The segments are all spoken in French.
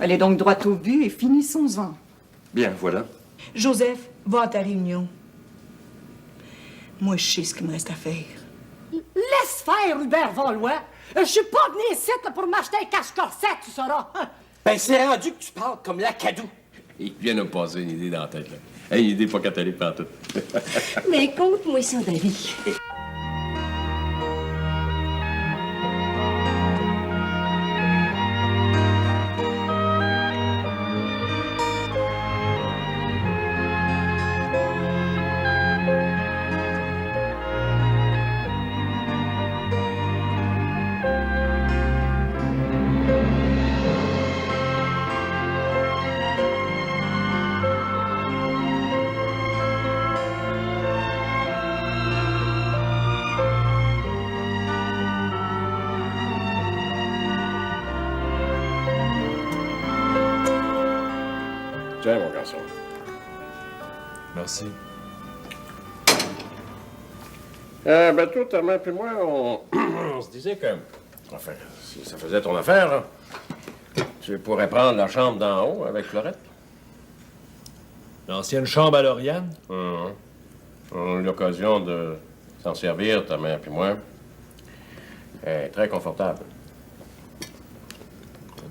Allez donc droit au but et finissons-en. Bien, voilà. Joseph, va à ta réunion. Moi, je sais ce qu'il me reste à faire. Laisse faire, Hubert Valois. Je suis pas venu ici là, pour m'acheter un cache-corset, tu sauras. Ben, c'est rendu que tu parles comme Lacadou. Il vient de me passer une idée dans la tête, là. Hey, une idée pas catholique partout. Mais conte-moi ça, David. Tiens, mon garçon. Merci. Ben, toi, ta mère et moi, on se disait que... Enfin, si ça faisait ton affaire, là, tu pourrais prendre la chambre d'en haut avec Florette. L'ancienne chambre à Lauriane? On a eu l'occasion de s'en servir, ta mère et moi. Elle est très confortable.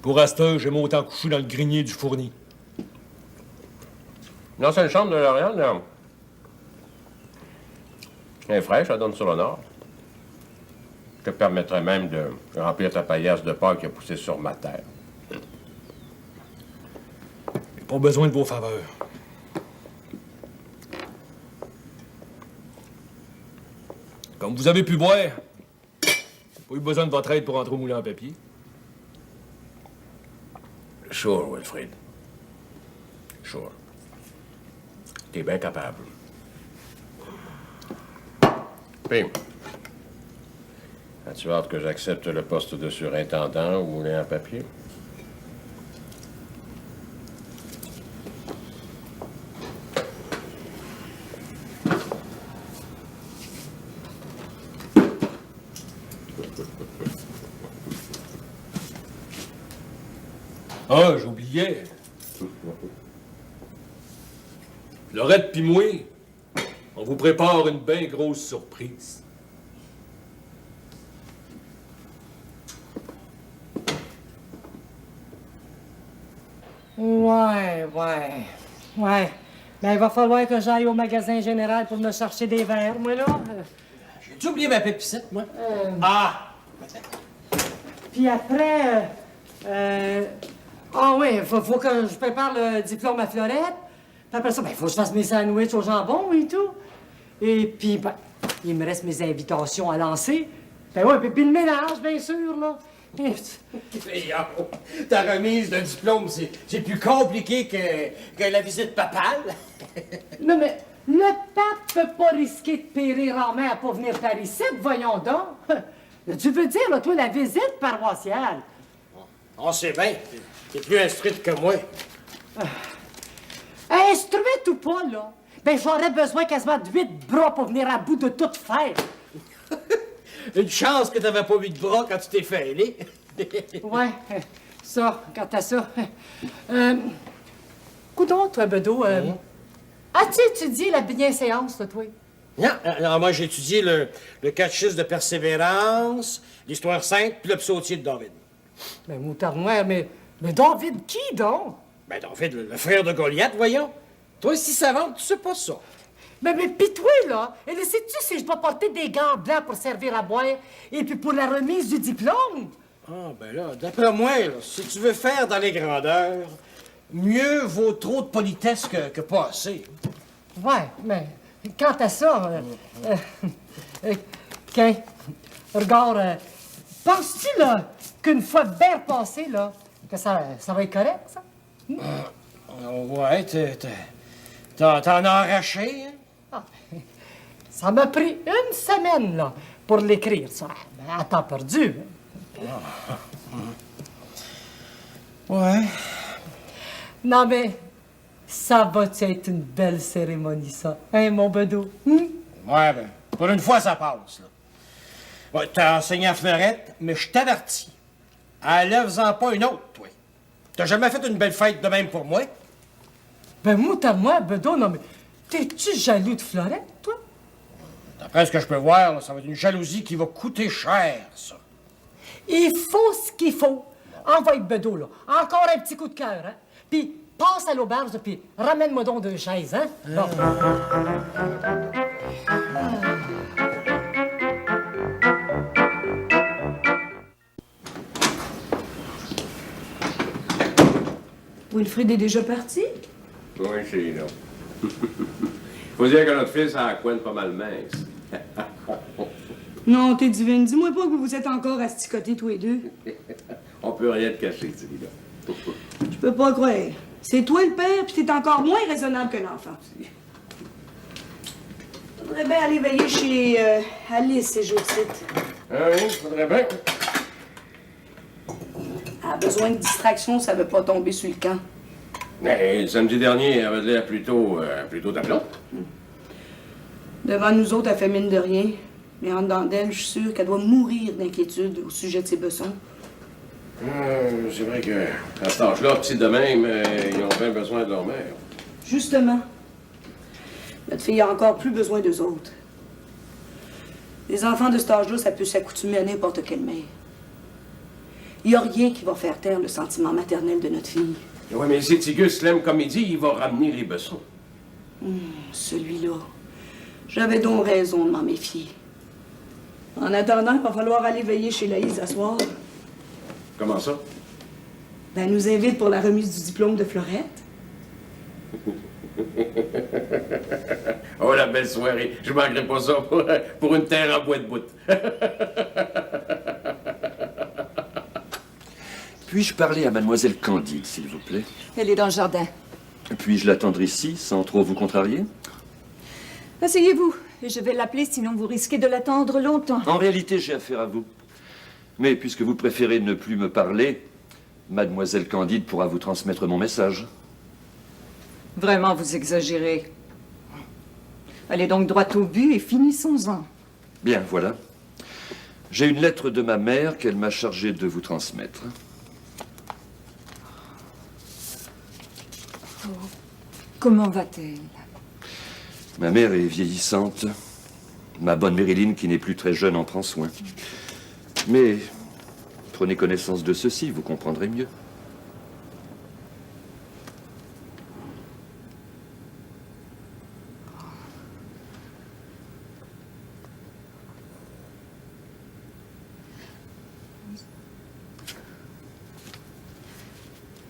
Pour Astor, j'aime autant coucher dans le grenier du fourni. L'ancienne chambre de Lauriane, là, elle est fraîche, elle donne sur le nord. Je te permettrais même de remplir ta paillasse de paille qui a poussé sur ma terre. J'ai pas besoin de vos faveurs. Comme vous avez pu voir, j'ai pas eu besoin de votre aide pour entrer au moulin à papier. Sure, Wilfrid. Sure. T'es bien capable. Puis, as-tu hâte que j'accepte le poste de surintendant au moulin à papier? Ah, j'oubliais. Lorette pis moi, on vous prépare une bien grosse surprise. Ouais. Ben, il va falloir que j'aille au magasin général pour me chercher des verres, moi, là. J'ai oublié ma pépicette, moi. Puis après, ah oui, faut que je prépare le diplôme à Florette. Puis après ça, ben, faut que je fasse mes sandwichs au jambon et tout. Et puis, ben, il me reste mes invitations à lancer. Ben ouais, puis le ménage, bien sûr, là. Ta remise de diplôme, c'est plus compliqué que la visite papale. Non, mais le pape peut pas risquer de périr en mer pour venir par ici, voyons donc. Tu veux dire, là, toi, la visite paroissiale? On sait bien. T'es plus instruite que moi. Instruite ou pas, là? Ben, j'aurais besoin quasiment de 8 bras pour venir à bout de tout faire. Une chance que t'avais pas 8 bras quand tu t'es fait ailer. Ouais, ça, quant à ça. Coudon, toi, Bedeau, as-tu étudié la bienséance, là, toi? Non, moi, j'ai étudié le catéchisme de persévérance, l'histoire sainte, puis le psautier de David. Ben, moutarde noire, mais David qui, donc? Ben, David, le frère de Goliath, voyons. Toi, si savante, tu sais pas ça. Mais pis toi, là, et sais-tu si je dois porter des gants blancs pour servir à boire et puis pour la remise du diplôme? Ah, ben là, d'après moi, là, si tu veux faire dans les grandeurs, mieux vaut trop de politesse que pas assez. Ouais, mais quant à ça, regarde, penses-tu, là, qu'une fois bien passé, là, que ça va être correct, ça? Ouais, t'en as arraché, hein? Ah, ça m'a pris une semaine, là, pour l'écrire, ça. Ben, à temps perdu. Ouais. Non, mais ça va être une belle cérémonie, ça. Hein, mon Bedeau? Ouais, ben, pour une fois, ça passe, là. Ouais, t'as enseigné à Fleurette, mais je t'avertis. Enlève-en pas une autre, toi. T'as jamais fait une belle fête de même pour moi? Ben, mot à moi, Bedeau, non, mais t'es-tu jaloux de Florette, toi? D'après ce que je peux voir, là, ça va être une jalousie qui va coûter cher, ça. Il faut ce qu'il faut. Envoie Bedeau, là. Encore un petit coup de cœur, hein? Puis passe à l'auberge, puis ramène-moi donc 2 chaises, hein? Bon. Wilfrid est déjà parti? Oui, c'est là. Faut dire que notre fils a la couenne pas mal mince. Non, t'es divine. Dis-moi pas que vous vous êtes encore asticotés tous les deux. On peut rien te cacher, celui-là. Je peux pas croire. C'est toi le père, puis t'es encore moins raisonnable que l'enfant. Faudrait bien aller veiller chez Alice et Josette. Ah oui, faudrait bien. Elle a besoin de distraction, ça veut pas tomber sur le camp. Mais le samedi dernier, elle avait l'air plutôt d'aplomb. Devant nous autres, elle fait mine de rien. Mais en dedans d'elle, je suis sûre qu'elle doit mourir d'inquiétude au sujet de ses bessons. C'est vrai que à cet âge-là, petits de même, ils ont bien besoin de leur mère. Justement. Notre fille a encore plus besoin d'eux autres. Les enfants de cet âge-là, ça peut s'accoutumer à n'importe quelle mère. Il n'y a rien qui va faire taire le sentiment maternel de notre fille. Oui, mais si Tigus l'aime comme il dit, il va ramener les bessons. Celui-là. J'avais donc raison de m'en méfier. En attendant, il va falloir aller veiller chez Laïs à soir. Comment ça? Ben, elle nous invite pour la remise du diplôme de Florette. Oh, la belle soirée. Je manquerai pas ça pour une terre en bois de bout. Puis-je parler à mademoiselle Candide, s'il vous plaît? Elle est dans le jardin. Puis-je l'attendre ici, sans trop vous contrarier? Asseyez-vous. Je vais l'appeler, sinon vous risquez de l'attendre longtemps. En réalité, j'ai affaire à vous. Mais puisque vous préférez ne plus me parler, mademoiselle Candide pourra vous transmettre mon message. Vraiment, vous exagérez. Allez donc droit au but et finissons-en. Bien, voilà. J'ai une lettre de ma mère qu'elle m'a chargée de vous transmettre. Comment va-t-elle? Ma mère est vieillissante. Ma bonne Mériline, qui n'est plus très jeune, en prend soin. Mais prenez connaissance de ceci, vous comprendrez mieux.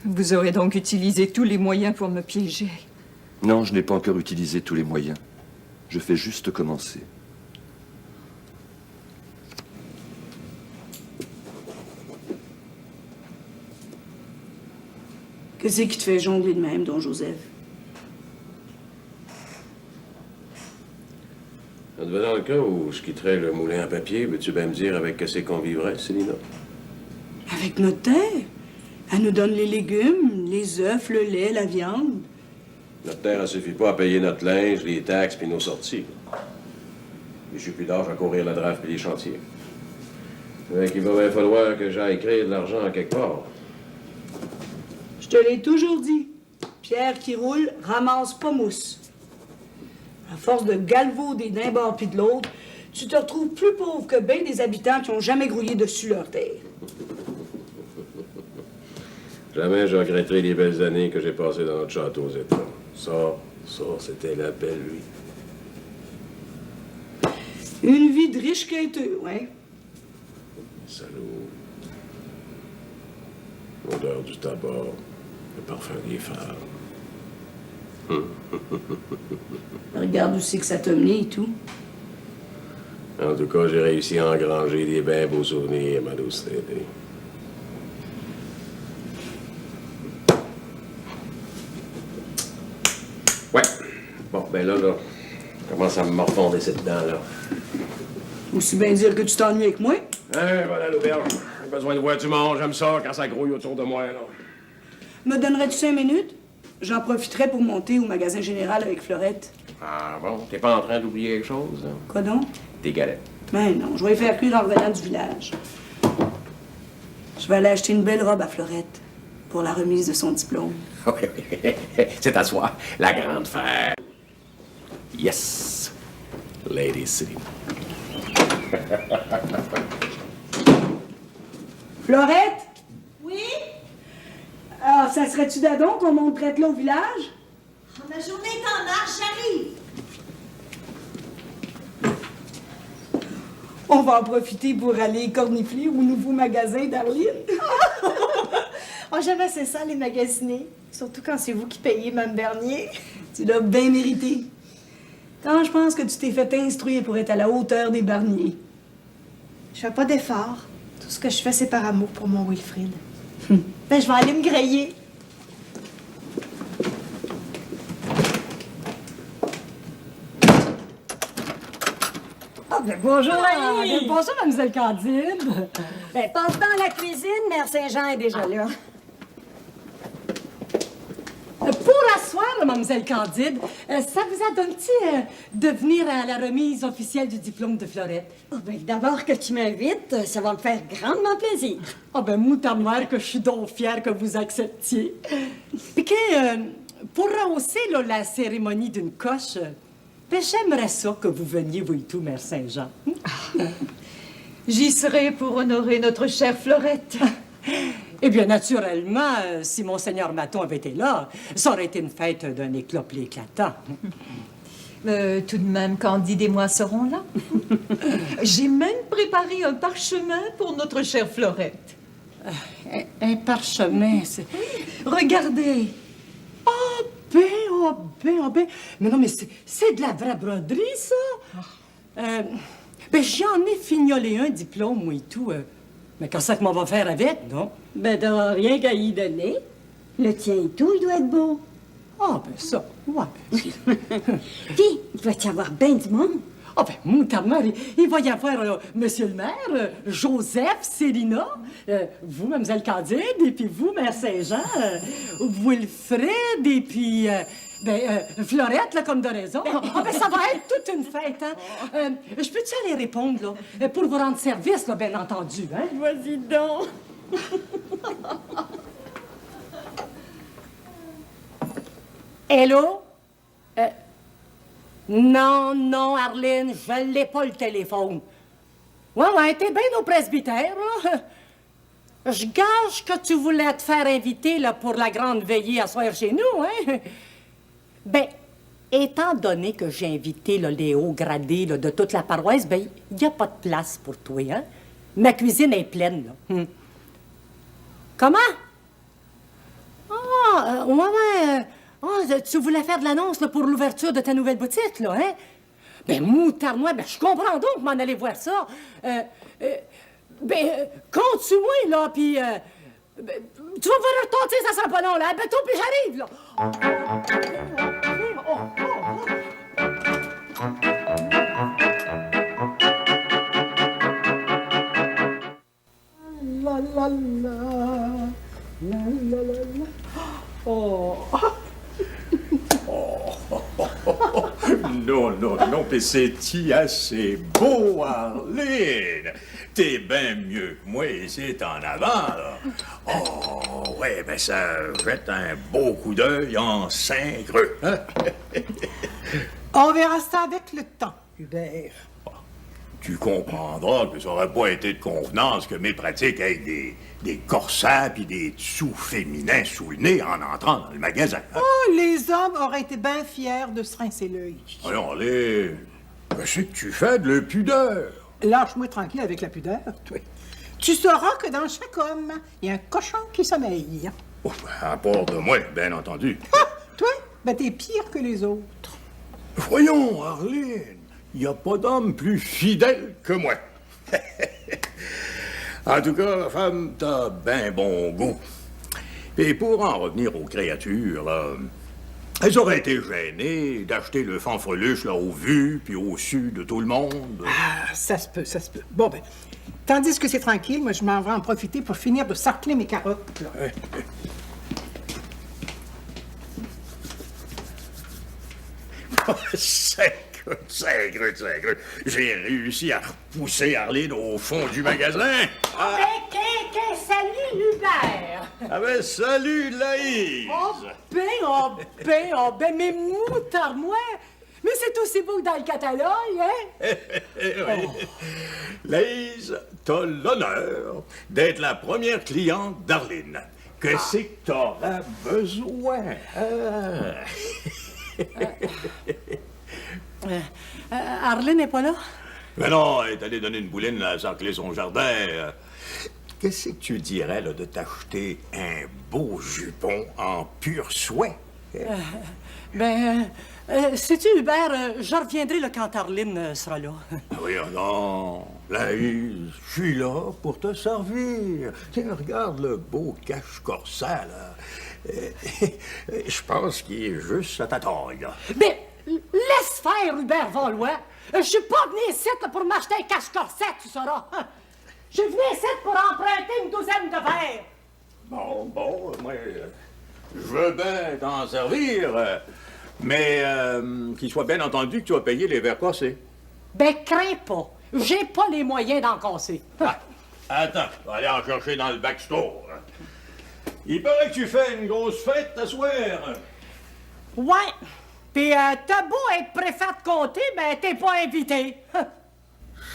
Vous aurez donc utilisé tous les moyens pour me piéger. Non, je n'ai pas encore utilisé tous les moyens. Je fais juste commencer. Qu'est-ce qui te fait jongler de même, don Joseph? Dans le cas où je quitterais le moulin à papier, veux-tu bien me dire avec qu'est-ce qu'on vivrait, Célina? Avec notre terre. Elle nous donne les légumes, les œufs, le lait, la viande. Notre terre, elle suffit pas à payer notre linge, les taxes puis nos sorties. Et je suis plus d'âge à courir la draft puis les chantiers. Fait qu'il va bien falloir que j'aille créer de l'argent à quelque part. Je te l'ai toujours dit. Pierre qui roule ramasse pas mousse. À force de galvauder d'un bord puis de l'autre, tu te retrouves plus pauvre que bien des habitants qui ont jamais grouillé dessus leur terre. Jamais je regretterai les belles années que j'ai passées dans notre château aux États. Ça, c'était la belle vie. Une vie de riche quêteux, ouais. Salaud. L'odeur du tabac, le parfum des femmes. Regarde où c'est que ça t'a mené et tout. En tout cas, j'ai réussi à engranger des bien beaux souvenirs, ma douce Lady. Ouais. Bon, ben là, commence à me morfondre cette dent-là. Aussi bien dire que tu t'ennuies avec moi. Hein, voilà l'auberge. J'ai besoin de voir du monde. J'aime ça quand ça grouille autour de moi, là. Me donnerais-tu 5 minutes? J'en profiterais pour monter au magasin général avec Florette. Ah bon? T'es pas en train d'oublier quelque chose, hein? Quoi donc? Tes galettes. Ben non, je vais les faire cuire en revenant du village. Je vais aller acheter une belle robe à Florette. pour la remise de son diplôme. Oui, oui. C'est à soi, la grande fête. Yes. Ladies City. Florette? Oui? Alors, ça serait-tu d'adon qu'on monterait là au village? Oh, ma journée est en marche, j'arrive. On va en profiter pour aller cornifler au nouveau magasin d'Arline. Oh, j'aime assez ça, les magasiner. Surtout quand c'est vous qui payez, Mme Bernier. Tu l'as bien mérité. Quand je pense que tu t'es fait instruire pour être à la hauteur des Barniers. Je fais pas d'effort. Tout ce que je fais, c'est par amour pour mon Wilfrid. Ben, je vais aller me griller. Ah, ben bonjour, bonjour, mademoiselle Candide. Ben, passe dans la cuisine, Mère Saint-Jean est déjà là. Pour asseoir, mademoiselle Candide, ça vous a donné de venir à la remise officielle du diplôme de Florette? Oh, ben, d'abord que tu m'invites, ça va me faire grandement plaisir. Ah, ben, moutarde que je suis donc fière que vous acceptiez. Puis que, pour rehausser là, la cérémonie d'une coche, ben, j'aimerais ça que vous veniez, vous et tout, Mère Saint-Jean. J'y serai pour honorer notre chère Florette. Eh bien, naturellement, si Monseigneur Maton avait été là, ça aurait été une fête d'un éclat plus éclatant. Tout de même, Candide et moi serons là. J'ai même préparé un parchemin pour notre chère Florette. Un parchemin, c'est... Regardez. Oh ben. Mais non, mais c'est de la vraie broderie, ça. Ben, j'en ai fignolé un diplôme, moi et tout. Mais qu'est-ce qu'on va faire avec, non? Ben, t'as rien qu'à y donner. Le tien et tout, il doit être beau. Ah, ben ça, ouais. Puis, il doit y avoir bien du monde. Ah, ben, moutarde, il va y avoir Monsieur le maire, Joseph, Célina, vous, Mademoiselle Candide, et puis vous, Mère Saint-Jean, Wilfrid, et puis... Florette, là, comme de raison. Ah, ben, ça va être toute une fête, hein. Je peux-tu aller répondre, là, pour vous rendre service, là, bien entendu, hein? Vas-y donc. Hello? Non, Arline, je l'ai pas, le téléphone. Ouais, t'es bien au presbytère, là. Je gage que tu voulais te faire inviter, là, pour la grande veillée à soir chez nous, hein? Ben, étant donné que j'ai invité là, les hauts gradés là, de toute la paroisse, ben, il n'y a pas de place pour toi, hein? Ma cuisine est pleine, là. Comment? Ah, tu voulais faire de l'annonce là, pour l'ouverture de ta nouvelle boutique, là, hein? Ben, moutarde-moi, ben, je comprends donc m'en aller voir ça. Compte-tu-moi, là, puis... ben, tu vas voir retenter, ça sera pas long, là. Ben, puis j'arrive, là. Non, mais c'est assez beau, Arline. T'es bien mieux que moi ici en avant, là. Oh, ouais, ben ça jette un beau coup d'œil en Saint-Creux, hein? On verra ça avec le temps, Hubert. Tu comprendras que ça aurait pas été de convenance que mes pratiques aient des corsets puis des dessous féminins sous le nez en entrant dans le magasin. Hein? Oh, les hommes auraient été bien fiers de se rincer l'œil. Alors, qu'est-ce que tu fais de la pudeur? Lâche-moi tranquille avec la pudeur, toi. Tu sauras que dans chaque homme, il y a un cochon qui sommeille. Oh, à part de moi, bien entendu. Ah, toi, ben t'es pire que les autres. Voyons, Arline, il n'y a pas d'homme plus fidèle que moi. En tout cas, femme, t'as bien bon goût. Et pour en revenir aux créatures, là, elles auraient été gênées d'acheter le fanfreluche, là, au vu puis au su de tout le monde. Ah, ça se peut. Bon, ben, tandis que c'est tranquille, moi, je m'en vais en profiter pour finir de sarcler mes carottes, là. Sacreux. J'ai réussi à repousser Arline au fond du magasin. Salut, Hubert! Ah ben, salut, Laïs! Mais moutarde-moi! Mais c'est aussi beau que dans le catalogue, hein? Oui. Laïs, t'as l'honneur d'être la première cliente d'Arline. Qu'est-ce que t'auras besoin? Arline n'est pas là? Mais non, elle est allée donner une bouline à s'encler son jardin. Qu'est-ce que tu dirais là, de t'acheter un beau jupon en pur soie? Sais-tu, Hubert, je reviendrai là, quand Arline sera là. Oui, non. Laïs, je suis là pour te servir. Tiens, regarde le beau cache-corset, là. Je pense qu'il est juste à ta taille, là. Mais laisse faire, Hubert Valois. Je suis pas venu ici là, pour m'acheter un cache-corset, tu sauras. Je suis venu ici pour emprunter une douzaine de verres. Bon, moi, je veux bien t'en servir, mais qu'il soit bien entendu que tu vas payer les verres cassés. Ben, crains pas. J'ai pas les moyens d'en casser. Ah, attends, je vais aller en chercher dans le backstore. Il paraît que tu fais une grosse fête ce soir. Ouais. Puis t'as beau être préfet de comté, ben t'es pas invité.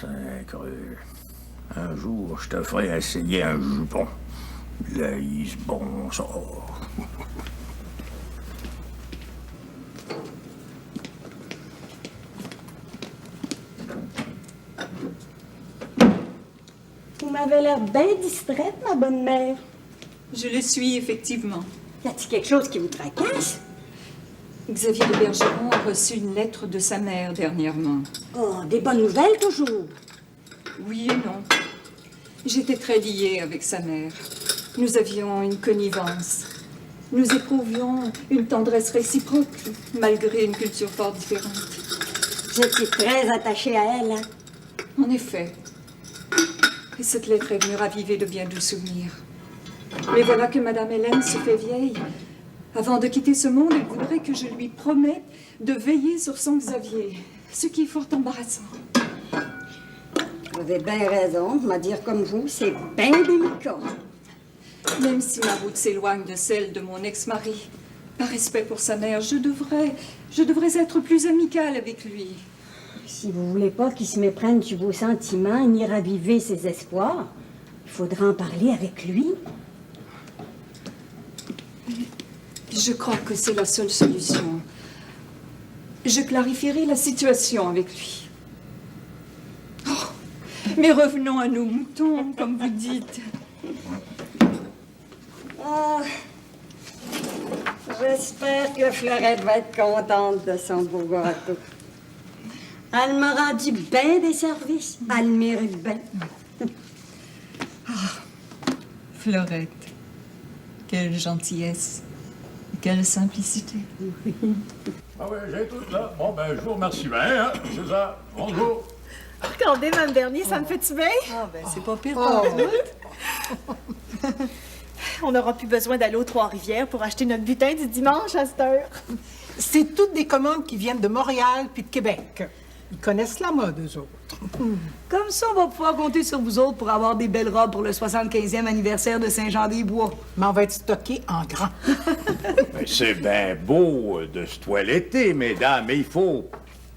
Sacreux. Un jour, je te ferai essayer un jupon. Laïs, bon sort. Vous m'avez l'air bien distraite, ma bonne mère. Je le suis, effectivement. Y a-t-il quelque chose qui vous tracasse? Xavier de Bergeron a reçu une lettre de sa mère dernièrement. Oh, des bonnes nouvelles toujours. Oui et non. J'étais très liée avec sa mère. Nous avions une connivence. Nous éprouvions une tendresse réciproque, malgré une culture fort différente. J'étais très attachée à elle, hein? En effet. Et cette lettre est venue raviver de bien doux souvenirs. Mais voilà que Madame Hélène se fait vieille. Avant de quitter ce monde, elle voudrait que je lui promette de veiller sur son Xavier, ce qui est fort embarrassant. Vous avez bien raison, m'a dire comme vous, c'est bien délicat. Même si ma route s'éloigne de celle de mon ex-mari, par respect pour sa mère, je devrais être plus amicale avec lui. Si vous voulez pas qu'il se méprenne sur vos sentiments ni raviver ses espoirs, il faudra en parler avec lui. Je crois que c'est la seule solution. Je clarifierai la situation avec lui. Oh, mais revenons à nos moutons, comme vous dites. Ah, j'espère que Fleurette va être contente de son beau gâteau. Elle m'a rendu bien des services. Elle le mérite bien. Fleurette, quelle gentillesse, quelle simplicité. Ah oui, j'ai tout là. Bon, ben, je vous remercie bien, hein. C'est ça. Bonjour. Regardez, Mme Bernier, ça me fait-tu bien? Ah, ben, c'est pas pire On n'aura plus besoin d'aller aux Trois-Rivières pour acheter notre butin du dimanche à cette heure. C'est toutes des commandes qui viennent de Montréal puis de Québec. Ils connaissent la mode, eux autres. Comme ça, on va pouvoir compter sur vous autres pour avoir des belles robes pour le 75e anniversaire de Saint-Jean-des-Bois. Mais on va être stocké en grand. C'est bien beau de se toiletter, mesdames, mais il faut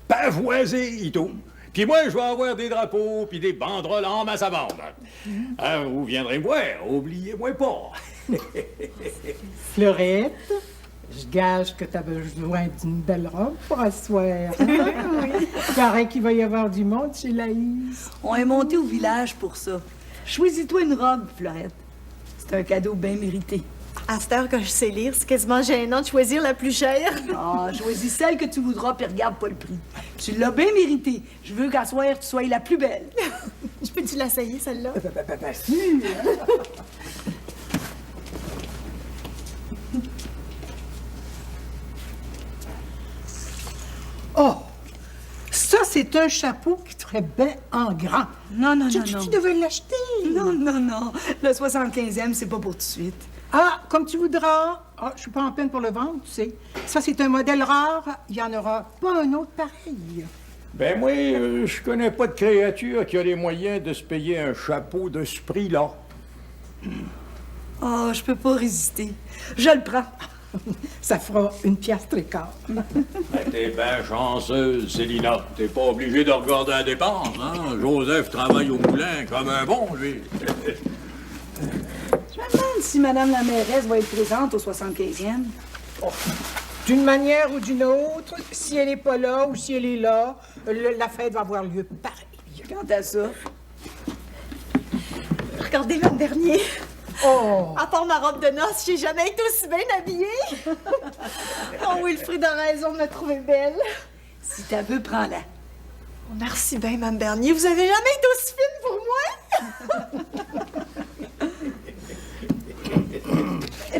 pavoiser et tout. Puis moi, je vais avoir des drapeaux puis des banderoles en masse à vendre. Hein, vous viendrez me voir, oubliez-moi pas. Fleurette, je gage que tu as besoin d'une belle robe pour asseoir. Oui. Paraît qu'il va y avoir du monde chez Laïs. On est monté au village pour ça. Choisis-toi une robe, Fleurette. C'est un cadeau bien mérité. À cette heure que je sais lire, c'est quasiment gênant de choisir la plus chère. Ah, choisis celle que tu voudras, puis regarde pas le prix. Tu l'as bien mérité. Je veux qu'à soir, tu sois la plus belle. Je peux-tu l'essayer, celle-là? Bien sûr. Oh! Ça, c'est un chapeau qui te ferait bien en grand. Non. Tu devais l'acheter. Non. Le 75e, c'est pas pour tout de suite. Ah, comme tu voudras. Ah, je suis pas en peine pour le vendre, tu sais. Ça, c'est un modèle rare. Il n'y en aura pas un autre pareil. Ben moi, je connais pas de créature qui a les moyens de se payer un chapeau de ce prix-là. Oh, je peux pas résister. Je le prends. Ça fera 1 piastre et quart. Ben, t'es bien chanceuse, Célina. T'es pas obligé de regarder la dépense, hein? Joseph travaille au moulin comme un bon, lui. Je me demande si Madame la mairesse va être présente au 75e. D'une manière ou d'une autre, si elle n'est pas là ou si elle est là, la fête va avoir lieu pareil. Quant à ça, Regardez l'an dernier. Oh! À part ma robe de noces, j'ai jamais été aussi bien habillée. Oh, Wilfrid a raison de me trouver belle. si t'as veux, prends-la. Oh, merci bien, Mme Bernier. Vous avez jamais été aussi fine pour moi?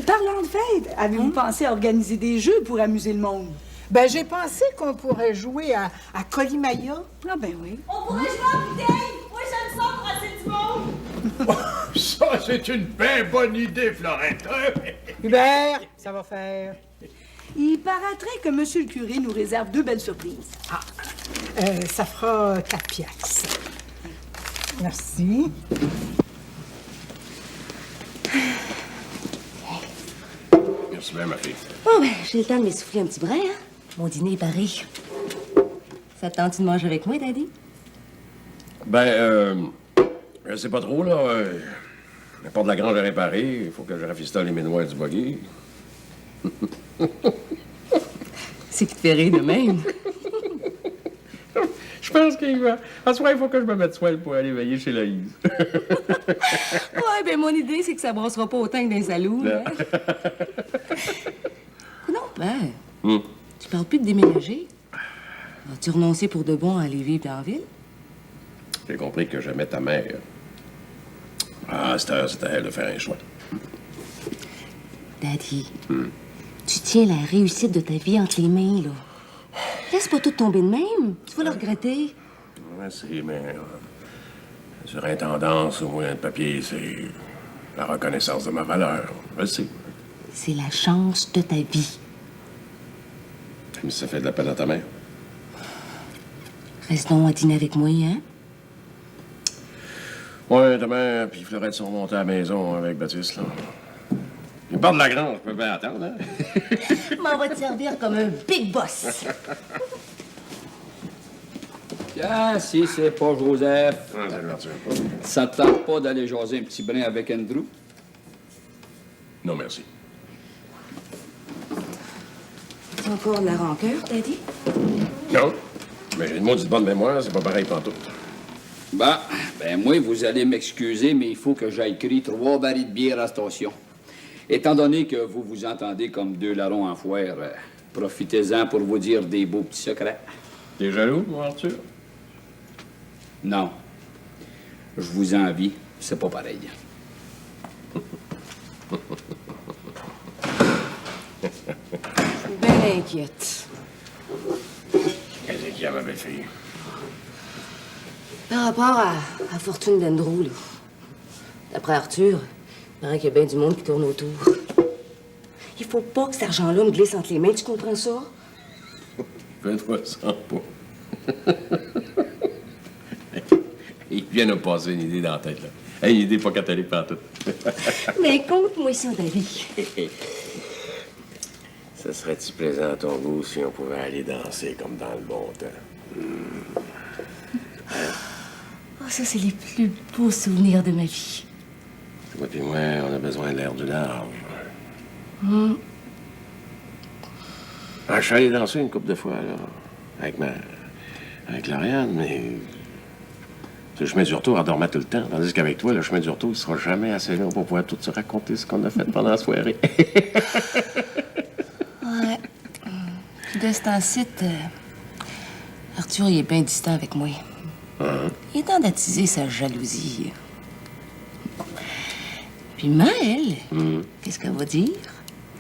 Parlant de fête, avez-vous pensé à organiser des jeux pour amuser le monde? Ben, j'ai pensé qu'on pourrait jouer à Colimaya. Ah ben oui. On pourrait jouer à bouteille. Moi, j'aime ça pour assez du monde. Ça, c'est une bien bonne idée, Florette. Hubert, ça va faire. Il paraîtrait que Monsieur le curé nous réserve 2 belles surprises. Ça fera 4 piastres. Merci. Merci bien, ma fille. Oh, ben, j'ai le temps de m'essouffler un petit brin, hein? Mon dîner est paré. Ça te tente de manger avec moi, Daddy? Ben, je sais pas trop, là. La porte de la grange est réparée. Il faut que je rafistole les ménois du buggy. C'est qui te fait rire de même. Je pense qu'il va. En soir, il faut que je me mette soin pour aller veiller chez Loïse. Ouais, ben, mon idée, c'est que ça brassera pas autant que dans les saloons, hein? Non, ben, tu parles plus de déménager. As-tu renoncé pour de bon à aller vivre dans la ville? J'ai compris que j'aimais ta mère. Ah, c'était à elle de faire un choix. Daddy, tu tiens la réussite de ta vie entre les mains, là. Laisse pas tout tomber de même. Tu vas le regretter. Merci, mais surintendance au moyen de papier, c'est la reconnaissance de ma valeur. Je sais. C'est la chance de ta vie. Mais ça fait de la peine à ta mère. Reste donc à dîner avec moi, hein? Ouais, demain, puis Fleurette sont montés à la maison avec Baptiste, là. Il part de la grange, je peux bien attendre, hein? M'en va te servir comme un big boss. Tiens, si c'est pas Joseph, Ah, c'est gentil. ça te tente pas d'aller jaser un petit brin avec Andrew? Non, merci. T'as encore de la rancœur, Daddy? Non. Mais j'ai une maudite bonne mémoire, c'est pas pareil pantoute. Ben moi, vous allez m'excuser, mais il faut que j'aille écrire 3 barils de bière à la station. Étant donné que vous vous entendez comme 2 larrons en foire, profitez-en pour vous dire des beaux petits secrets. T'es jaloux, mon Arthur? Non. Je vous envie, c'est pas pareil. Je suis bien inquiète. Qu'est-ce qu'il y a, ma belle-fille? Par rapport à la fortune d'Andrew, là. D'après Arthur, il paraît qu'il y a bien du monde qui tourne autour. Il faut pas que cet argent-là me glisse entre les mains, tu comprends ça? Fais-toi ça pas. Il vient de me passer une idée dans la tête, là. Une idée pas catholique pantoute. Mais compte-moi ça, Daddy. Ça serait-tu plaisant à ton goût si on pouvait aller danser comme dans le bon temps? Oh, ça, c'est les plus beaux souvenirs de ma vie. Toi et moi, on a besoin de l'air du large. Je suis allé danser une couple de fois, là, avec Lauriane, mais le chemin du retour, elle dormait tout le temps. Tandis qu'avec toi, le chemin du retour, il sera jamais assez long pour pouvoir tout se raconter ce qu'on a fait pendant la soirée. Ouais. Puis de ce temps-ci, Arthur, il est bien distant avec moi. Il est temps d'attiser sa jalousie. Puis Maëlle, qu'est-ce qu'elle va dire?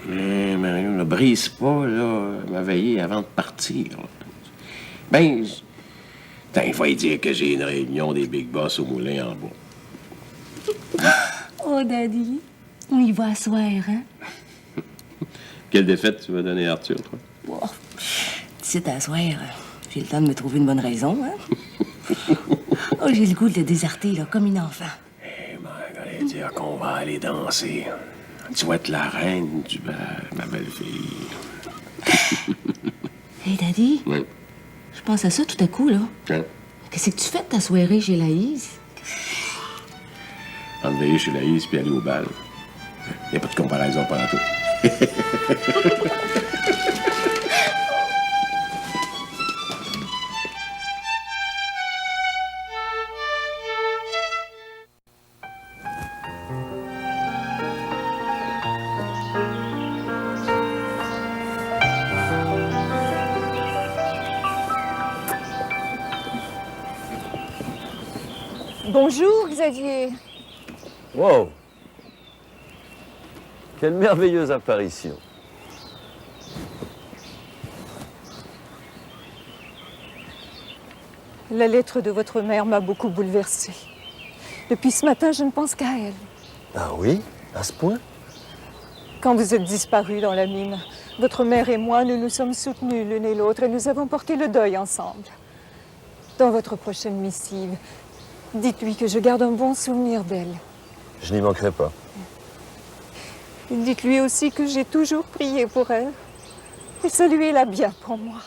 Mario, ne brise pas, là, ma veillée avant de partir. Là. Ben, il faut y dire que j'ai une réunion des big boss au moulin en bas. Oh, Daddy, on y va à soir, hein? Quelle défaite tu vas donner à Arthur, toi? Oh, d'ici à soir, j'ai le temps de me trouver une bonne raison, hein? Oh, j'ai le goût de le déserter, là, comme une enfant. Allez dire qu'on va aller danser. Tu vas être la reine du bal, ma belle-fille. Hey, Daddy. Oui. Je pense à ça tout à coup, là. Hein? Qu'est-ce que tu fais de ta soirée chez Laïs? Entre veiller chez Laïs puis aller au bal. Il n'y a pas de comparaison pendant tout. Bonjour, Xavier. Wow! Quelle merveilleuse apparition. La lettre de votre mère m'a beaucoup bouleversée. Depuis ce matin, je ne pense qu'à elle. Ah oui? À ce point? Quand vous êtes disparu dans la mine, votre mère et moi, nous nous sommes soutenus l'une et l'autre et nous avons porté le deuil ensemble. Dans votre prochaine missive, dites-lui que je garde un bon souvenir d'elle. Je n'y manquerai pas. Dites-lui aussi que j'ai toujours prié pour elle. Et saluez-la bien pour moi.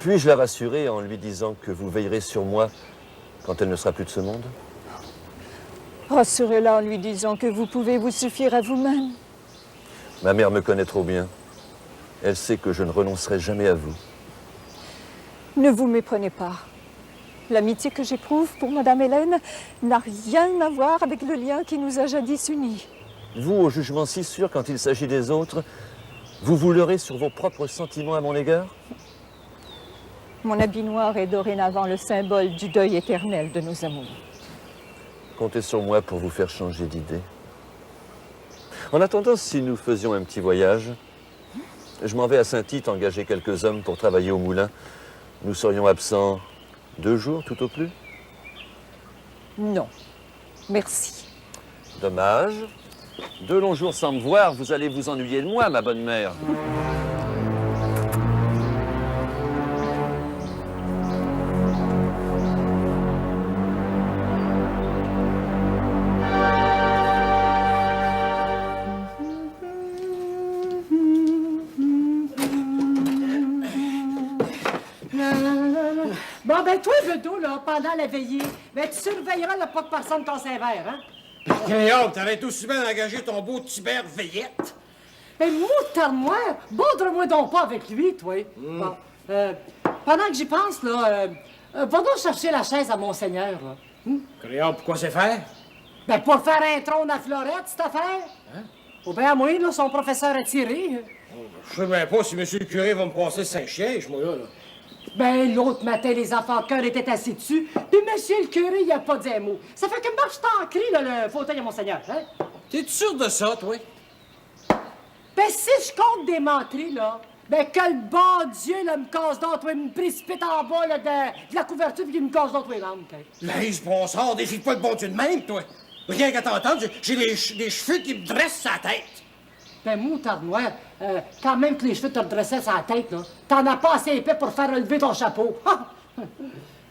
Puis-je la rassurer en lui disant que vous veillerez sur moi quand elle ne sera plus de ce monde? Rassurez-la en lui disant que vous pouvez vous suffire à vous-même. Ma mère me connaît trop bien. Elle sait que je ne renoncerai jamais à vous. Ne vous méprenez pas. L'amitié que j'éprouve pour Madame Hélène n'a rien à voir avec le lien qui nous a jadis unis. Vous, au jugement si sûr quand il s'agit des autres, vous vous leurrez sur vos propres sentiments à mon égard? Mon habit noir est dorénavant le symbole du deuil éternel de nos amours. Comptez sur moi pour vous faire changer d'idée. En attendant, si nous faisions un petit voyage, je m'en vais à Saint-Tite engager quelques hommes pour travailler au moulin. Nous serions absents 2 jours tout au plus? Non. Merci. Dommage. 2 longs jours sans me voir, vous allez vous ennuyer de moi, ma bonne mère. Bon, ben, toi, Bedeau, là, pendant la veillée, ben, tu surveilleras là, pas que personne ton sévère, hein? Guillaume, t'aurais aussi bien engagé ton beau Tibère Veillette. Ben, moutarde-moi, baudre-moi donc pas avec lui, toi. Bon, pendant que j'y pense, là, va donc chercher la chaise à Monseigneur, là. Guillaume, pourquoi c'est faire? Ben, pour faire un trône à Florette, cette affaire. Hein? Ou bien, à moi, là, son professeur a tiré. Je sais même pas si monsieur le curé va me passer Saint-Chiège, moi, là. Ben, l'autre matin, les enfants de cœur étaient assis dessus, puis monsieur le curé, il a pas dit un mot. Ça fait que marche t'en crie, là, le fauteuil à Monseigneur, hein? T'es sûr de ça, toi? Ben, si je compte des menteries, là, ben, que le bon Dieu, là, me casse d'autres, toi, me précipite en bas, là, de la couverture, puis qu'il me casse d'autres, les lampes, hein. Laisse, brossard, défie pas le bon Dieu de même, toi. Rien qu'à t'entendre, j'ai les cheveux qui me dressent sa tête. Ben, moutarde-moi, quand même que les cheveux te redressaient sur la tête, là, t'en as pas assez épais pour faire relever ton chapeau.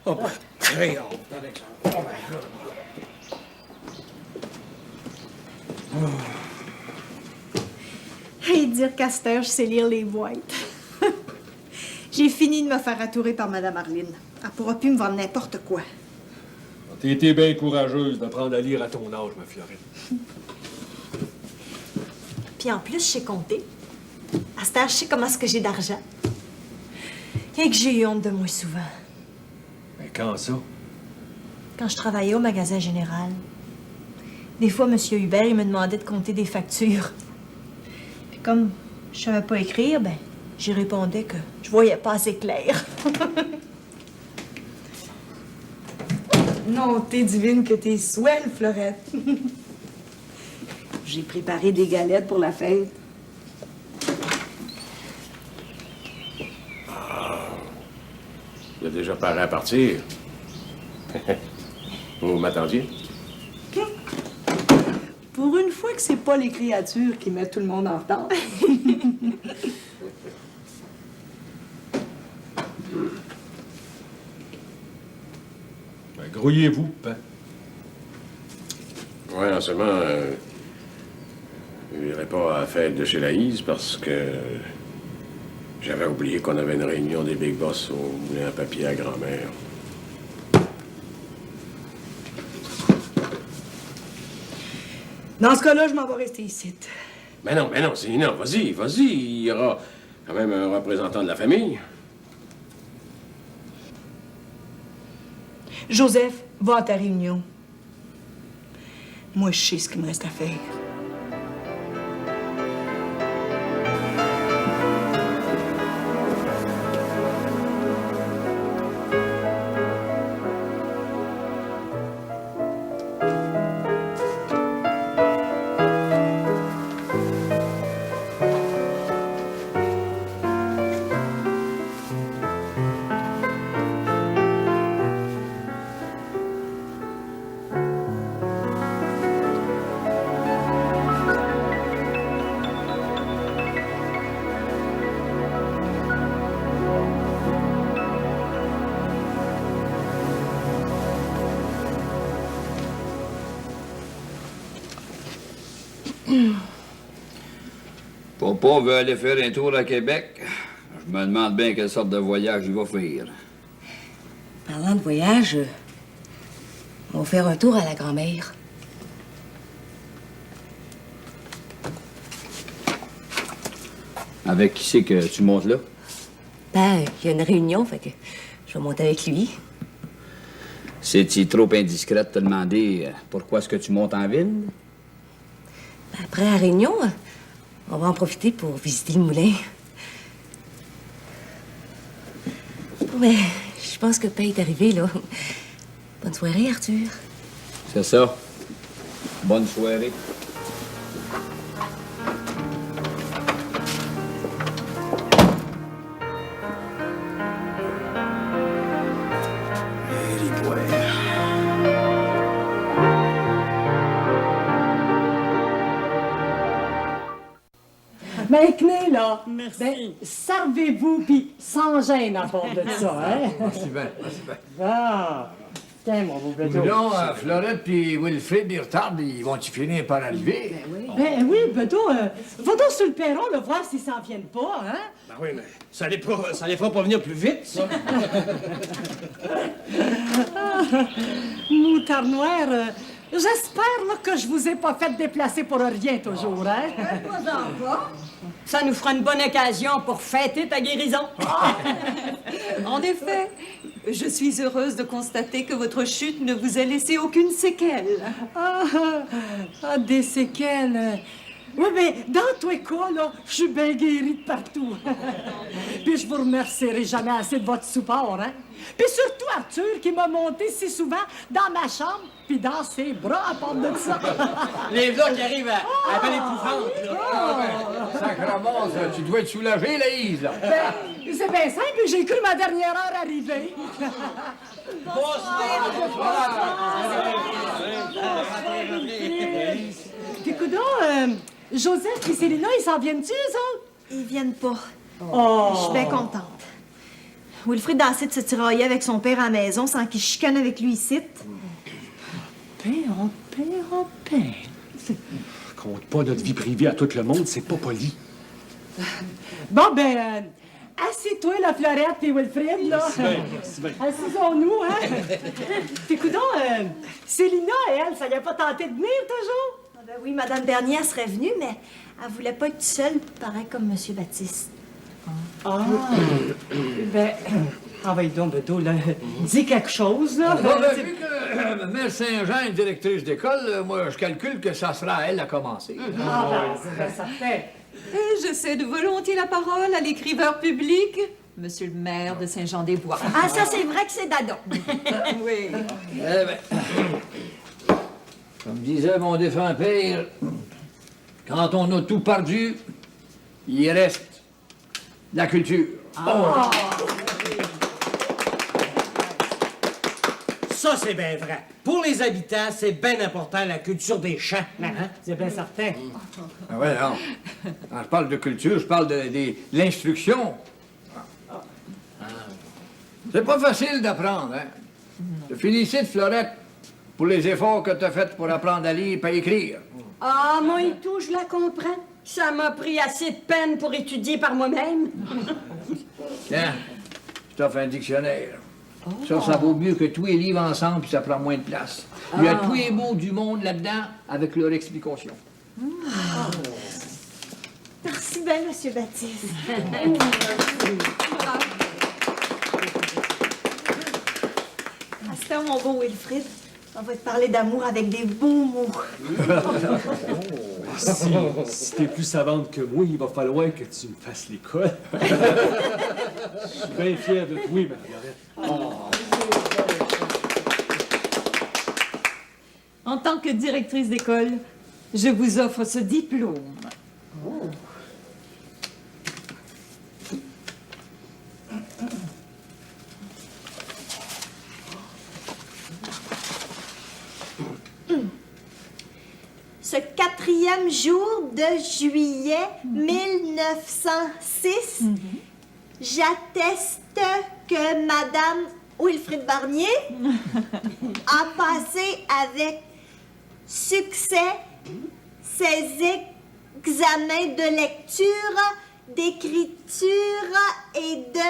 Oh, ben, crayon, avec ça. Oh, ben, là. Et dire qu'à cette heure, je sais lire les boîtes. J'ai fini de me faire attourer par Madame Arline. Elle pourra plus me vendre n'importe quoi. T'as été bien courageuse d'apprendre à lire à ton âge, ma Florette. Puis en plus, je sais compter. À cette heure, je sais comment est-ce que j'ai d'argent. Et que j'ai eu honte de moi souvent. Mais quand ça? Quand je travaillais au magasin général. Des fois, M. Hubert, il me demandait de compter des factures. Puis comme je savais pas écrire, ben, j'y répondais que je voyais pas assez clair. Non, t'es divine que t'es swell, Florette. J'ai préparé des galettes pour la fête. Vous êtes déjà paré à partir. Vous m'attendiez? Pour une fois que c'est pas les créatures qui mettent tout le monde en retard. Ben, grouillez-vous, hein? Ouais, non seulement... il aurait pas à la fête de chez Laïse parce que j'avais oublié qu'on avait une réunion des Big Boss au moulin à papier à grand-mère. Dans ce cas-là, je m'en vais rester ici. Mais non, Zéna, vas-y. Il y aura quand même un représentant de la famille. Joseph, va à ta réunion. Moi, je sais ce qu'il me reste à faire. Papa veut aller faire un tour à Québec. Je me demande bien quelle sorte de voyage il va faire. Parlant de voyage, on va faire un tour à la grand-mère. Avec qui c'est que tu montes là? Ben, il y a une réunion, fait que je vais monter avec lui. C'est-tu trop indiscret de te demander pourquoi est-ce que tu montes en ville? Ben, après la réunion, on va en profiter pour visiter le moulin. Mais je pense que Paye est arrivé, là. Bonne soirée, Arthur. C'est ça. Bonne soirée. Maintenant, là, ben, servez-vous, puis sans gêne à part de ça, hein? Merci bien. Ah, tiens, mon beau Beto. Non, Florette puis Wilfrid, ils retardent, ils vont-tu finir par arriver? Ben oui, Beto, va donc sur le perron, le voir s'ils s'en viennent pas, hein? Ben oui, mais ça les fera pas venir plus vite, ça. Moutard noir, j'espère là, que je vous ai pas fait déplacer pour rien toujours, hein? Pas encore. Ça nous fera une bonne occasion pour fêter ta guérison. En effet, je suis heureuse de constater que votre chute ne vous a laissé aucune séquelle. Des séquelles. Oui, mais dans tous les cas, là, je suis bien guérie de partout. Puis je vous remercierai jamais assez de votre support, hein? Puis surtout Arthur qui m'a monté si souvent dans ma chambre puis dans ses bras à part de ça. Les vlogs qui arrivent à belle épouvante, là. Sacrement, ça, tu dois être soulagé, Laïse, là. Ben, c'est bien simple, j'ai cru ma dernière heure arriver. Puis coudonc, Joseph et Célina, ils s'en viennent-tu, eux autres? Ils viennent pas. Oh. Je suis bien contente. Wilfrid a assez de se tirailler avec son père à la maison sans qu'il chicane avec lui ici. Père. Compte pas notre vie privée à tout le monde, c'est pas poli. Bon, ben, assis-toi, la Florette et Wilfrid, là. Merci bien. Assisons-nous, hein. Puis coudonc, Célina, elle, ça y a pas tenté de venir, toujours? Ah ben oui, Madame Bernier, elle serait venue, mais elle voulait pas être seule, pareil comme Monsieur Baptiste. Ah, ben, envoyez donc, Beto, là, dis quelque chose, là. Bon, ben, vu que Mère Saint-Jean est directrice d'école, moi, je calcule que ça sera à elle à commencer. Ah, ben, c'est bien certain. Je cède volontiers la parole à l'écriveur public, Monsieur le maire de Saint-Jean-des-Bois. Ah, ça, c'est vrai que c'est Dadon. Oui. Eh ben, comme disait mon défunt père, quand on a tout perdu, il reste la culture. Ah. Ça, c'est bien vrai. Pour les habitants, c'est bien important la culture des champs. Hein? C'est bien certain. Ah ouais, non. Quand je parle de culture, je parle de l'instruction. C'est pas facile d'apprendre, hein? Je félicite Florette pour les efforts que tu as faits pour apprendre à lire et à écrire. Ah, moi et tout, je la comprends. Ça m'a pris assez de peine pour étudier par moi-même. Tiens, je t'offre un dictionnaire. Ça vaut mieux que tous les livres ensemble, puis ça prend moins de place. Il y a tous les mots du monde là-dedans, avec leur explication. Merci bien, Monsieur Baptiste. À ce temps, mon beau Wilfrid, on va te parler d'amour avec des beaux mots. Si t'es plus savante que moi, il va falloir que tu me fasses l'école. Je suis bien fier de toi, ma Violette. En tant que directrice d'école, je vous offre ce diplôme. Ce 4e jour de juillet 1906, j'atteste que Madame Wilfrid Barnier a passé avec succès ses examens de lecture, d'écriture et de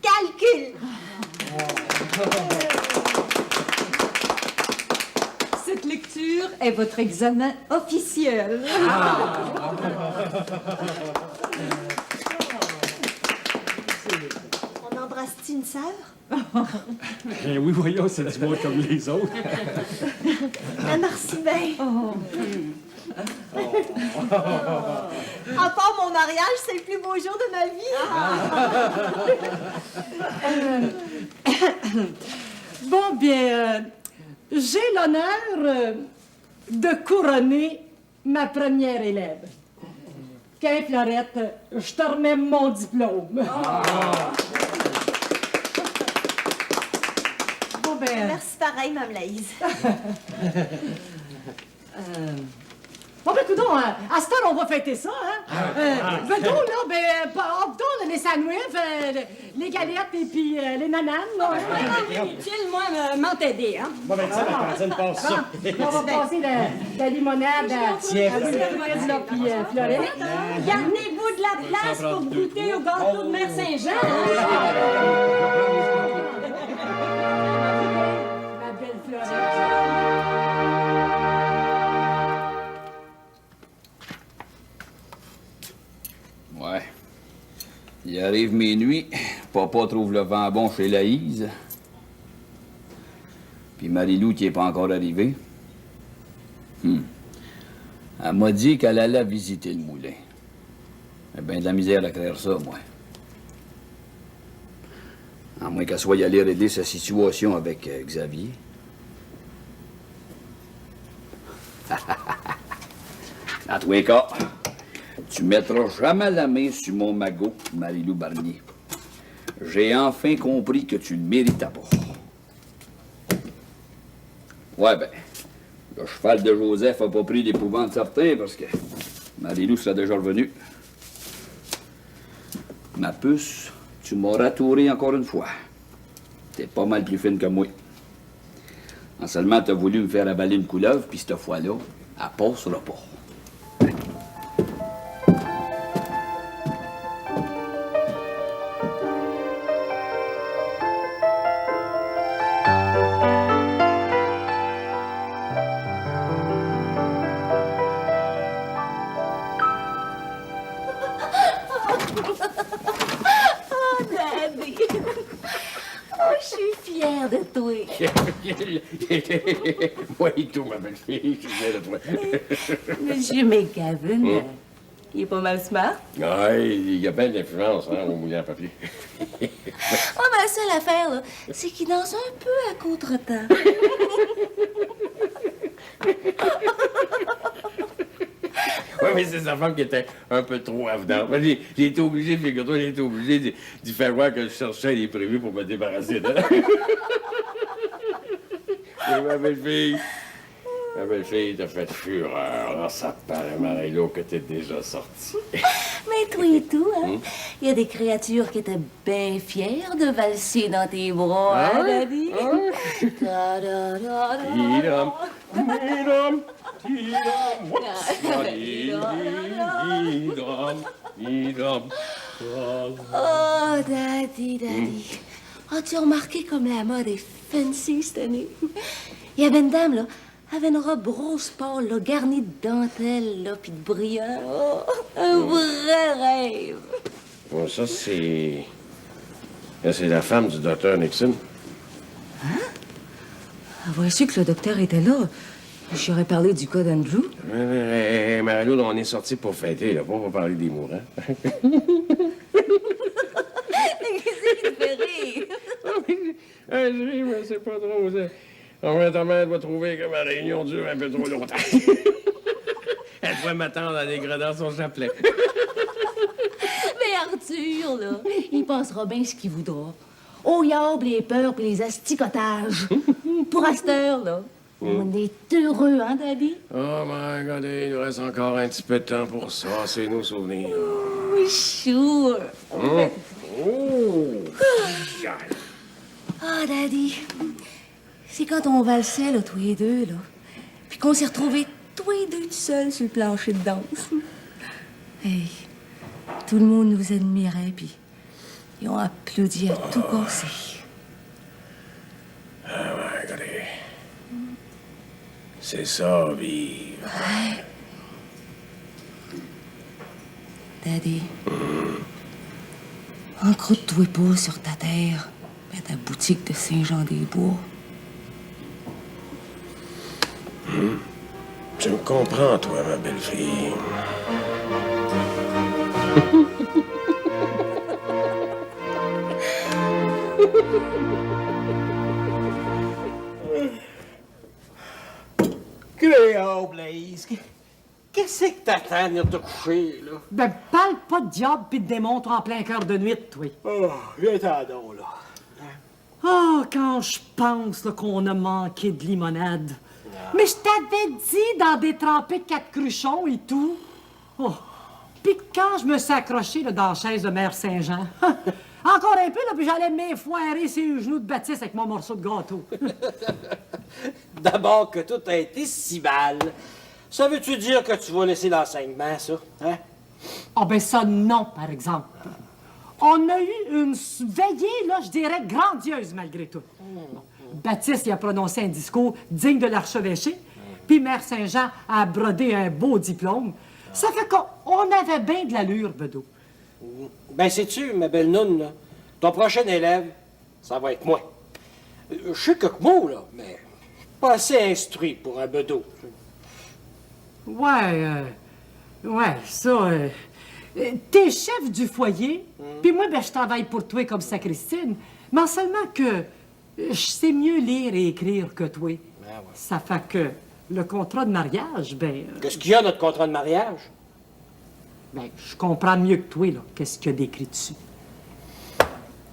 calcul. Cette lecture est votre examen officiel. On embrasse-t-il une sœur? Eh oui, voyons, c'est du monde comme les autres. Merci bien. À part mon mariage, c'est le plus beau jour de ma vie. Bon, bien, j'ai l'honneur de couronner ma première élève. Quin Fleurette, je te remets mon diplôme. Bon, ben... Merci pareil, Mme Laïse. Bon, ben, coudonc, à cette heure, on va fêter ça, hein? Ben, donc, là, ben, optons les sandwichs, les galettes et puis les nananes, là. Utile, moi, m'en t'aider, hein? Bon, ben, tiens, la canzone passe ça. On va passer la limonade à Wilfrid, là, puis Fleurette. Gardez-vous de la place pour goûter au gâteau de Mère Saint-Jean, hein? Ma belle Fleurette. Ouais. Il arrive minuit, papa trouve le vent bon chez Laïse. Puis Marie-Lou qui n'est pas encore arrivée. Elle m'a dit qu'elle allait visiter le moulin. J'ai bien de la misère à créer ça, moi. À moins qu'elle soit allée régler sa situation avec Xavier. En tous les cas, tu mettras jamais la main sur mon magot, Marie-Lou Barnier. J'ai enfin compris que tu le méritais pas. Ouais, ben, le cheval de Joseph a pas pris l'épouvante certain parce que Marie-Lou serait déjà revenue. Ma puce, tu m'as ratouré encore une fois. T'es pas mal plus fine que moi. En seulement, t'as voulu me faire avaler une couleuvre, puis cette fois-là, elle passera pas. Oh, Daddy! Oh, je suis fière de toi. Moi et tout, ma belle fille, je suis fier de toi. Monsieur McGavin, il est pas mal smart. Ouais, il y a bien d'influence, hein, au moulin à papier. Oh, ma seule affaire, là, c'est qu'il danse un peu à contre-temps. Oui, mais c'est sa femme qui était un peu trop avenante. Moi, j'ai été obligé, figure-toi, j'ai été obligé d'y faire voir que je cherchais les prévus pour me débarrasser d'elle. Et ma belle-fille, t'a fait fureur. Alors, ça paraît, Marie-Lou, que t'es déjà sortie. Mais toi et tout, hein? Il y a des créatures qui étaient bien fières de valser dans tes bras, hein, Daddy? Idam. Oh, Daddy. As-tu remarqué comme la mode est fancy cette année? Il y avait une dame, là, avait une robe rose pâle, là, garnie de dentelle, là, puis de brillant. Oh, un vrai rêve. Bon, ça, c'est... C'est la femme du docteur Nixon. Hein? Avoir su que le docteur était là, j'aurais parlé du cas d'Andrew. Mario, on est sortis pour fêter, là, pas pour parler des mourants. Qu'est-ce qui te fait rire? Je ris, mais c'est pas trop, ça. Enfin, ta mère va trouver que ma réunion dure un peu trop longtemps. Elle pourrait m'attendre à dégradant son chapelet. Mais Arthur, là, il passera bien ce qu'il voudra. Au yable, les peurs puis les asticotages. Pour à cette heure, là, on est heureux, hein, Daddy? Oh, my God, il nous reste encore un petit peu de temps pour ça. C'est nos souvenirs. Oui, sure. Ah, Daddy, c'est quand on valsait, là, tous les deux, là, puis qu'on s'est retrouvés tous les deux tout seuls sur le plancher de danse. Hey, tout le monde nous admirait, puis ils ont applaudi à tout casser. Ah, my God. C'est ça, vivre. Ouais. Daddy, encroute-toi pas sur ta terre, à ta boutique de Saint-Jean-des-Bois. Tu me comprends, toi, ma belle fille. Cléo, Blaise, qu'est-ce que t'attends de venir te coucher, là? Ben, parle pas de diable pis de démon, toi, en plein cœur de nuit, toi. Oh, viens-t'en donc, là. Ah, quand je pense là, qu'on a manqué de limonade. Mais je t'avais dit d'en détremper 4 cruchons et tout. Oh. Puis quand je me suis accroché là, dans la chaise de Mère Saint-Jean, encore un peu, là, puis j'allais m'effoirer sur les genoux de Baptiste avec mon morceau de gâteau. D'abord que tout a été si mal. Ça veut-tu dire que tu vas laisser l'enseignement, ça? Hein? Ah ben ça, non, par exemple. On a eu une veillée, là, je dirais, grandiose malgré tout. Bon. Baptiste, il a prononcé un discours digne de l'archevêché, puis Mère Saint-Jean a brodé un beau diplôme. Ça fait qu'on avait bien de l'allure, Bedeau. Ben, sais-tu, ma belle noune, là, ton prochain élève, ça va être moi. Je sais quelques mots, là, mais pas assez instruit pour un bedeau. Ouais, ça... t'es chef du foyer, puis moi, ben, je travaille pour toi comme sacristine, mais seulement que je sais mieux lire et écrire que toi. Ben ouais. Ça fait que le contrat de mariage, ben... Qu'est-ce qu'il y a, notre contrat de mariage? Ben, je comprends mieux que toi, là, qu'est-ce qu'il y a d'écrit dessus.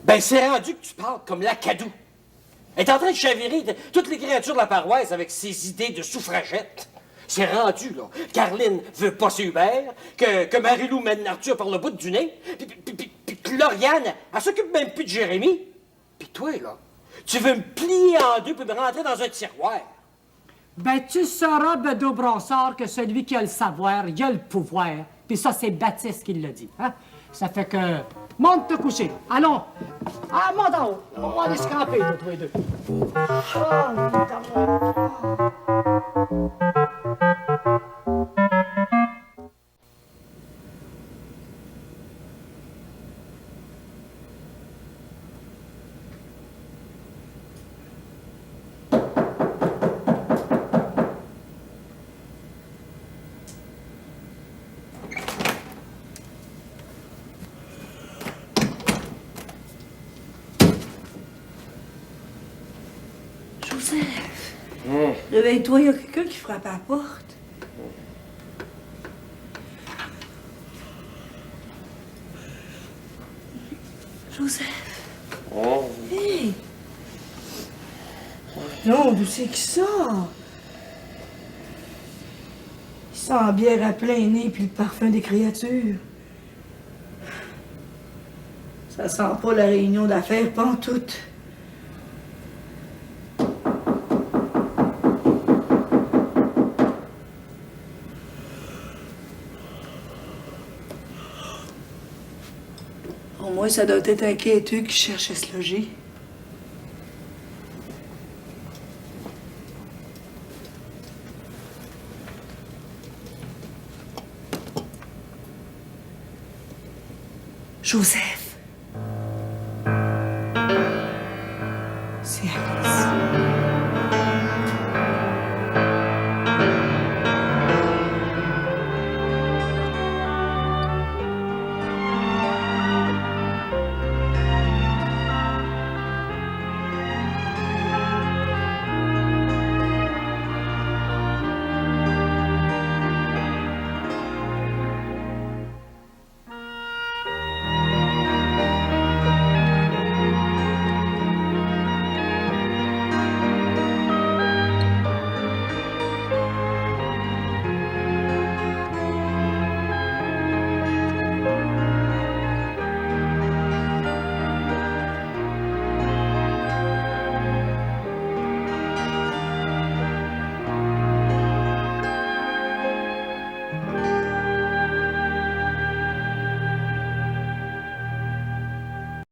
Ben, c'est rendu que tu parles comme Lacadou. Elle est en train de chavirer toutes les créatures de la paroisse avec ses idées de suffragette. C'est rendu, là. Caroline veut passer Hubert, que Marie-Lou mène Arthur par le bout du nez, puis que Lauriane, elle s'occupe même plus de Jérémie. Puis toi, là, tu veux me plier en deux puis me rentrer dans un tiroir. Ben, tu sauras, Bedeau Brassard, que celui qui a le savoir, il a le pouvoir. Puis ça, c'est Baptiste qui l'a dit, hein? Ça fait que... Monte te coucher. Allons. Ah, monte en haut. On va aller se camper, là, tous les deux. Joseph, réveille-toi, il y a quelqu'un qui frappe à la porte. Joseph. Hey! Non, d'où c'est qui sort? Il sent la bière à plein nez puis le parfum des créatures. Ça sent pas la réunion d'affaires pantoute. Pour moi, ça doit être un quêteux qui cherche à se loger. Joseph.